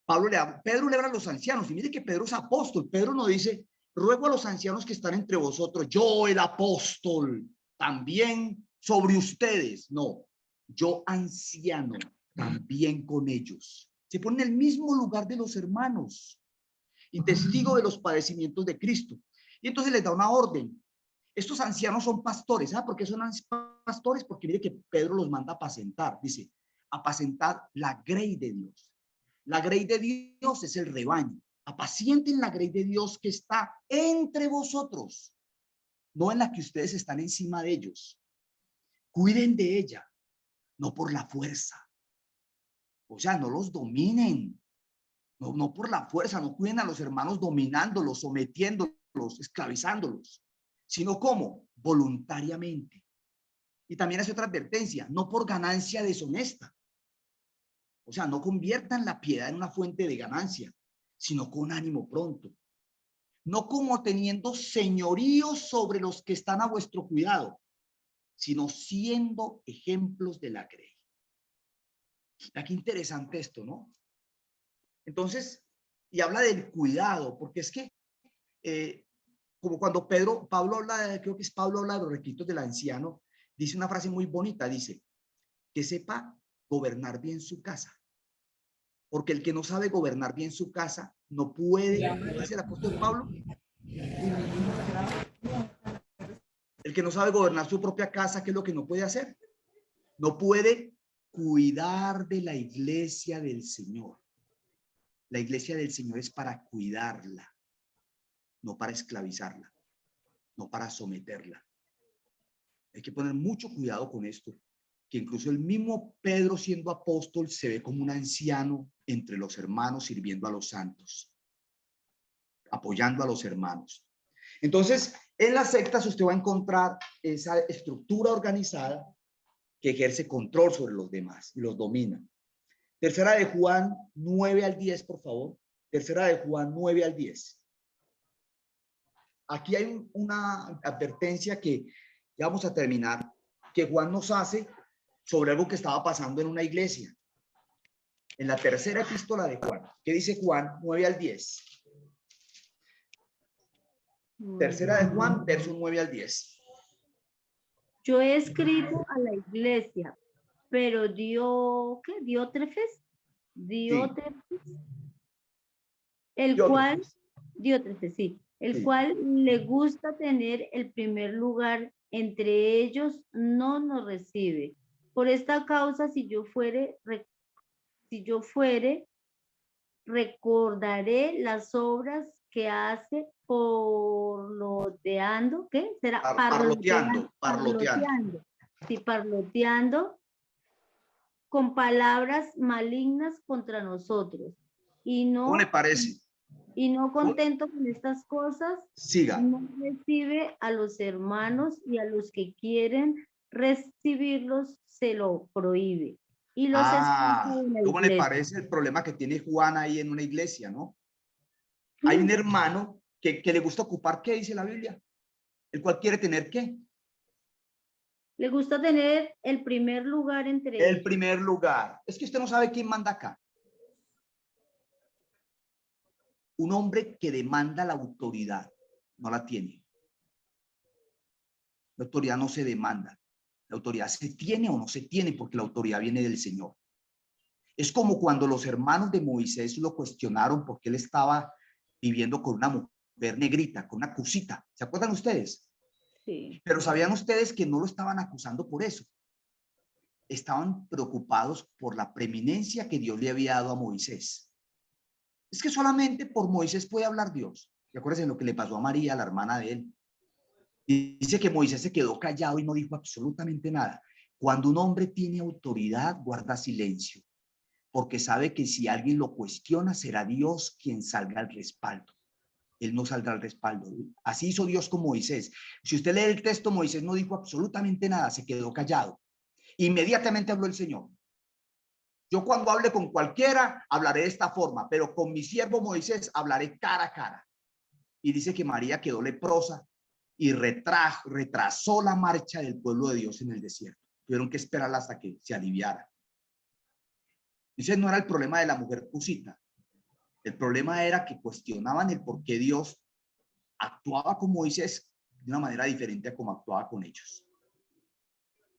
Pedro le habla a los ancianos y mire que Pedro es apóstol. Pedro no dice, ruego a los ancianos que están entre vosotros, yo el apóstol, también sobre ustedes. No, yo anciano, también con ellos. Se pone en el mismo lugar de los hermanos y testigo de los padecimientos de Cristo. Y entonces les da una orden. Estos ancianos son pastores. ¿Sabe por qué son pastores? Porque mire que Pedro los manda a apacentar. Dice, apacentar la grey de Dios. La grey de Dios es el rebaño. Apacienten la grey de Dios que está entre vosotros. no en la que ustedes están encima de ellos. Cuiden de ella, no por la fuerza. O sea, no los dominen. No por la fuerza, no cuiden a los hermanos dominándolos, sometiéndolos, esclavizándolos, sino como voluntariamente. Y también hace otra advertencia, no por ganancia deshonesta. O sea, no conviertan la piedad en una fuente de ganancia, sino con ánimo pronto. No como teniendo señorío sobre los que están a vuestro cuidado, sino siendo ejemplos de la grey. Mira qué interesante esto, ¿no? Entonces, y habla del cuidado, porque es que, como cuando Pablo habla, creo que es Pablo habla de los requisitos del anciano, dice una frase muy bonita, dice, que sepa gobernar bien su casa. Porque el que no sabe gobernar bien su casa, no puede, dice el apóstol Pablo, el que no sabe gobernar su propia casa, ¿qué es lo que no puede hacer? No puede cuidar de la iglesia del Señor. La iglesia del Señor es para cuidarla, no para esclavizarla, no para someterla. Hay que poner mucho cuidado con esto, que incluso el mismo Pedro, siendo apóstol, se ve como un anciano entre los hermanos, sirviendo a los santos, apoyando a los hermanos. Entonces, en las sectas usted va a encontrar esa estructura organizada que ejerce control sobre los demás y los domina. Tercera de Juan 9 al 10, por favor. Tercera de Juan 9 al 10. Aquí hay una advertencia que ya vamos a terminar, que Juan nos hace sobre algo que estaba pasando en una iglesia. En la tercera epístola de Juan. ¿Qué dice Juan 9 al 10? Tercera de Juan, verso 9 al 10. Yo he escrito a la iglesia, pero Diótrefes, el cual le gusta tener el primer lugar entre ellos, no nos recibe. Por esta causa, si yo fuere, recordaré las obras que hace parloteando, ¿qué será? Parloteando. Sí, parloteando con palabras malignas contra nosotros. Y no, ¿cómo le parece? Y no contento con estas cosas, siga. No recibe a los hermanos y a los que quieren recibirlos se lo prohíbe. Y los ¿cómo le parece el problema que tiene Juan ahí en una iglesia, no? Hay un hermano que le gusta ocupar, ¿qué dice la Biblia? El cual quiere tener, ¿qué? Le gusta tener el primer lugar entre ellos. El primer lugar. Es que usted no sabe quién manda acá. Un hombre que demanda la autoridad, no la tiene. La autoridad no se demanda. La autoridad se tiene o no se tiene porque la autoridad viene del Señor. Es como cuando los hermanos de Moisés lo cuestionaron porque él estaba viviendo con una mujer negrita, con una cusita. ¿Se acuerdan ustedes? Sí. Pero ¿sabían ustedes que no lo estaban acusando por eso? Estaban preocupados por la preeminencia que Dios le había dado a Moisés. Es que solamente por Moisés puede hablar Dios. ¿Se acuerdan lo que le pasó a María, la hermana de él? Y dice que Moisés se quedó callado y no dijo absolutamente nada. Cuando un hombre tiene autoridad, guarda silencio, porque sabe que si alguien lo cuestiona, será Dios quien salga al respaldo. Él no saldrá al respaldo. Así hizo Dios con Moisés. Si usted lee el texto, Moisés no dijo absolutamente nada, se quedó callado. Inmediatamente habló el Señor. Yo cuando hable con cualquiera, hablaré de esta forma, pero con mi siervo Moisés hablaré cara a cara. Y dice que María quedó leprosa y retrasó la marcha del pueblo de Dios en el desierto. Tuvieron que esperarla hasta que se aliviara. Ese no era el problema de la mujer cusita. El problema era que cuestionaban el por qué Dios actuaba con Moisés de una manera diferente a como actuaba con ellos.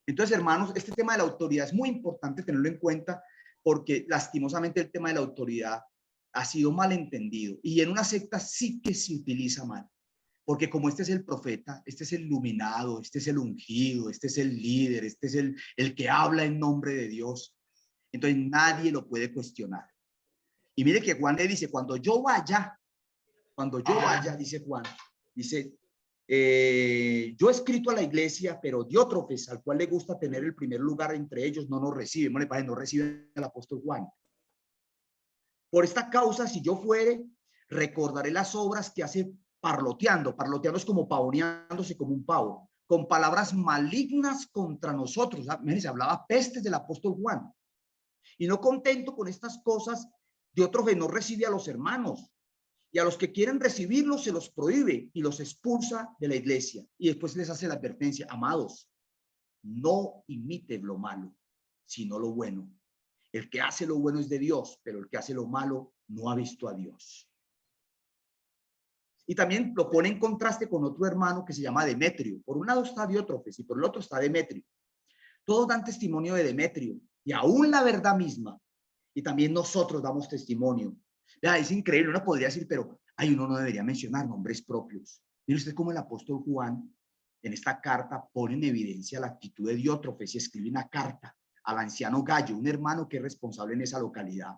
Entonces, hermanos, este tema de la autoridad es muy importante tenerlo en cuenta porque lastimosamente el tema de la autoridad ha sido mal entendido y en una secta sí que se utiliza mal. Porque como este es el profeta, este es el iluminado, este es el ungido, este es el líder, este es el que habla en nombre de Dios, entonces nadie lo puede cuestionar. Y mire que Juan le dice, cuando yo vaya, dice Juan, dice, Yo he escrito a la iglesia, pero Diótrefes, al cual le gusta tener el primer lugar entre ellos, no nos recibe. No le parece, no recibe al apóstol Juan. Por esta causa, si yo fuere, recordaré las obras que hace parloteando. Parloteando es como pavoneándose como un pavo, con palabras malignas contra nosotros. Miren, se hablaba pestes del apóstol Juan. Y no contento con estas cosas, Diótrefes no recibe a los hermanos. Y a los que quieren recibirlos se los prohíbe y los expulsa de la iglesia. Y después les hace la advertencia: amados, no imiten lo malo, sino lo bueno. El que hace lo bueno es de Dios, pero el que hace lo malo no ha visto a Dios. Y también lo pone en contraste con otro hermano que se llama Demetrio. Por un lado está Diótrefes y por el otro está Demetrio. Todos dan testimonio de Demetrio y aún la verdad misma. Y también nosotros damos testimonio. Ya, es increíble, uno podría decir, pero uno no debería mencionar nombres propios. Mire usted cómo el apóstol Juan en esta carta pone en evidencia la actitud de Diótrefes y escribe una carta al anciano Gallo, un hermano que es responsable en esa localidad,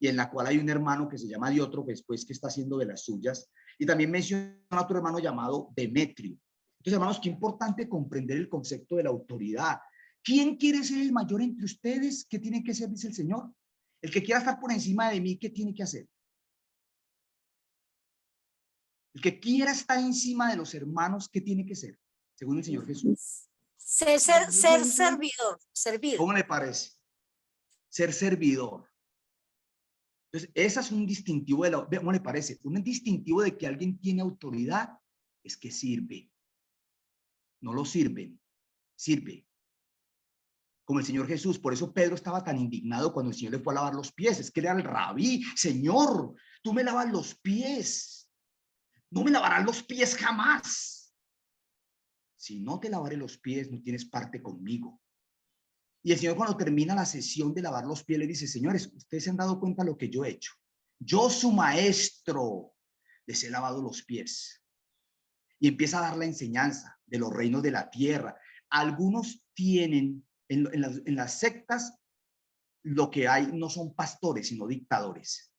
y en la cual hay un hermano que se llama Diótrefes, pues, que está haciendo de las suyas, y también menciona a otro hermano llamado Demetrio. Entonces, hermanos, qué importante comprender el concepto de la autoridad. ¿Quién quiere ser el mayor entre ustedes? ¿Qué tiene que ser? Dice el Señor. El que quiera estar por encima de mí, ¿qué tiene que hacer? El que quiera estar encima de los hermanos, ¿qué tiene que ser? Según el Señor Jesús. Ser servidor, servir. ¿Cómo le parece? Ser servidor. Entonces, ese es un distintivo de la, ¿cómo le parece? Un distintivo de que alguien tiene autoridad es que sirve. No lo sirven, sirve. Como el Señor Jesús. Por eso Pedro estaba tan indignado cuando el Señor le fue a lavar los pies. Es que era el rabí. Señor, tú me lavas los pies. No me lavarás los pies jamás. Si no te lavaré los pies, no tienes parte conmigo. Y el Señor, cuando termina la sesión de lavar los pies, le dice: señores, ustedes se han dado cuenta de lo que yo he hecho. Yo, su maestro, les he lavado los pies. Y empieza a dar la enseñanza de los reinos de la tierra. Algunos tienen, en las sectas, lo que hay no son pastores, sino dictadores.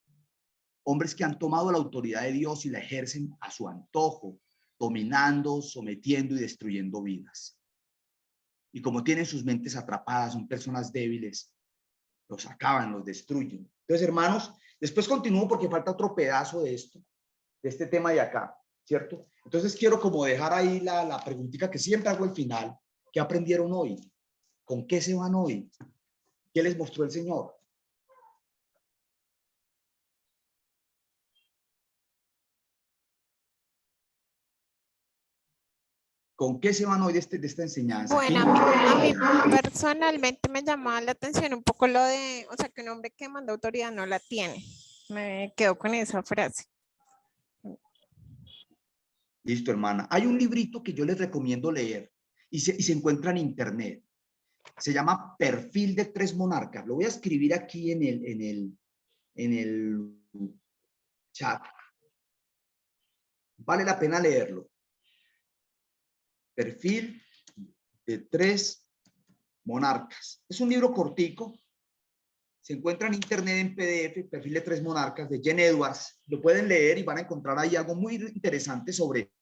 Hombres que han tomado la autoridad de Dios y la ejercen a su antojo, dominando, sometiendo y destruyendo vidas. Y como tienen sus mentes atrapadas, son personas débiles, los acaban, los destruyen. Entonces, hermanos, después continúo porque falta otro pedazo de esto, de este tema de acá, ¿cierto? Entonces quiero como dejar ahí la preguntita que siempre hago al final. ¿Qué aprendieron hoy? ¿Con qué se van hoy? ¿Qué les mostró el Señor? ¿Con qué se van hoy de esta enseñanza? Bueno, a mí personalmente me llamaba la atención un poco lo de, o sea, que un hombre que manda autoridad no la tiene. Me quedo con esa frase. Listo, hermana. Hay un librito que yo les recomiendo leer y se encuentra en internet. Se llama Perfil de 3 monarcas. Lo voy a escribir aquí en el chat. Vale la pena leerlo. Perfil de 3 monarcas. Es un libro cortico. Se encuentra en internet en PDF, Perfil de 3 monarcas, de Jen Edwards. Lo pueden leer y van a encontrar ahí algo muy interesante sobre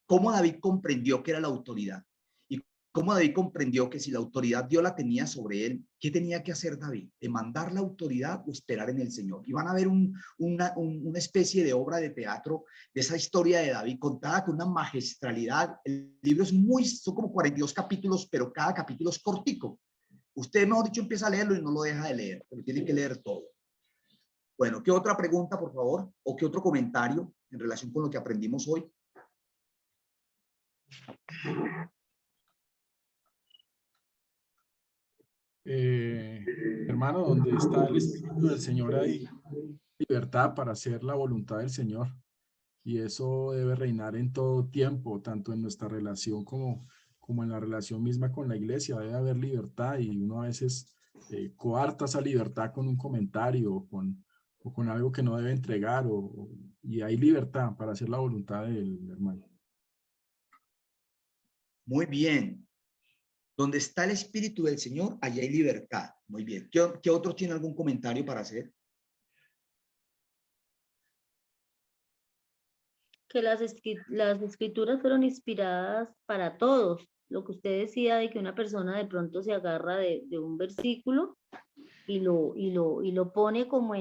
cómo David comprendió que era la autoridad. Y cómo David comprendió que si la autoridad Dios la tenía sobre él, ¿qué tenía que hacer David? ¿Demandar la autoridad o esperar en el Señor? Y van a ver una especie de obra de teatro de esa historia de David, contada con una magistralidad. El libro son como 42 capítulos, pero cada capítulo es cortico. Usted, mejor dicho, empieza a leerlo y no lo deja de leer, pero tiene que leer todo. Bueno, ¿qué otra pregunta, por favor? ¿O qué otro comentario en relación con lo que aprendimos hoy? Hermano, donde está el Espíritu del Señor, hay libertad para hacer la voluntad del Señor. Y eso debe reinar en todo tiempo, tanto en nuestra relación como en la relación misma con la iglesia. Debe haber libertad y uno a veces coarta esa libertad con un comentario o con algo que no debe entregar. Y hay libertad para hacer la voluntad del hermano. Muy bien. Donde está el Espíritu del Señor, allí hay libertad. Muy bien. ¿Qué otro tiene algún comentario para hacer? que las escrituras fueron inspiradas para todos. Lo que usted decía de que una persona de pronto se agarra de un versículo y lo pone como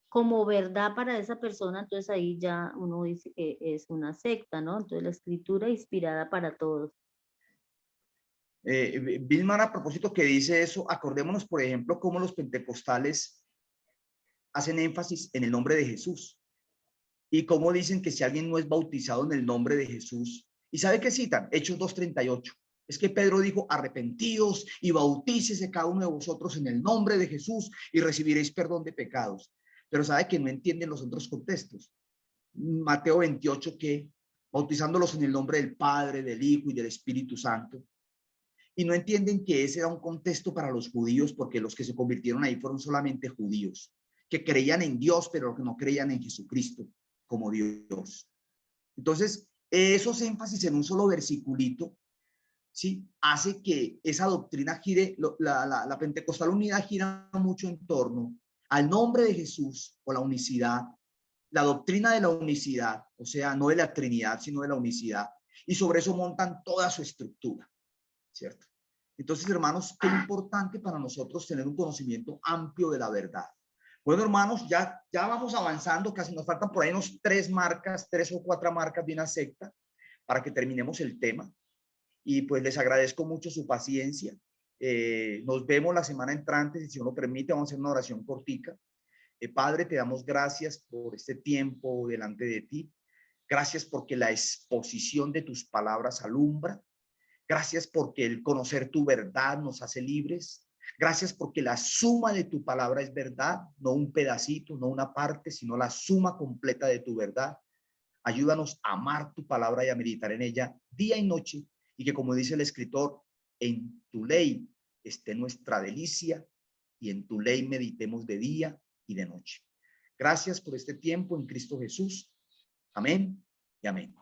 como verdad para esa persona, entonces ahí ya uno dice que es una secta, ¿no? Entonces la escritura inspirada para todos. Vilmar, a propósito que dice eso, acordémonos, por ejemplo, cómo los pentecostales hacen énfasis en el nombre de Jesús y cómo dicen que si alguien no es bautizado en el nombre de Jesús, ¿y sabe qué citan? Hechos 2:38. Es que Pedro dijo, arrepentíos y bautícese cada uno de vosotros en el nombre de Jesús y recibiréis perdón de pecados. Pero sabe que no entienden los otros contextos. Mateo 28, que bautizándolos en el nombre del Padre, del Hijo y del Espíritu Santo. Y no entienden que ese era un contexto para los judíos, porque los que se convirtieron ahí fueron solamente judíos, que creían en Dios, pero que no creían en Jesucristo como Dios. Entonces, esos énfasis en un solo versiculito, ¿sí? Hace que esa doctrina gire, la Pentecostal unida gira mucho en torno al nombre de Jesús o la unicidad, la doctrina de la unicidad, o sea, no de la Trinidad, sino de la unicidad, y sobre eso montan toda su estructura, ¿cierto? Entonces, hermanos, qué importante para nosotros tener un conocimiento amplio de la verdad. Bueno, hermanos, ya vamos avanzando, casi nos faltan por ahí unos 3 o 4 marcas de una secta para que terminemos el tema. Y pues les agradezco mucho su paciencia. Nos vemos la semana entrante, si Dios lo permite, vamos a hacer una oración cortica. Padre, te damos gracias por este tiempo delante de ti. Gracias porque la exposición de tus palabras alumbra. Gracias porque el conocer tu verdad nos hace libres. Gracias porque la suma de tu palabra es verdad, no un pedacito, no una parte, sino la suma completa de tu verdad. Ayúdanos a amar tu palabra y a meditar en ella día y noche, y que, como dice el escritor, en tu ley esté nuestra delicia y en tu ley meditemos de día y de noche. Gracias por este tiempo en Cristo Jesús. Amén y amén.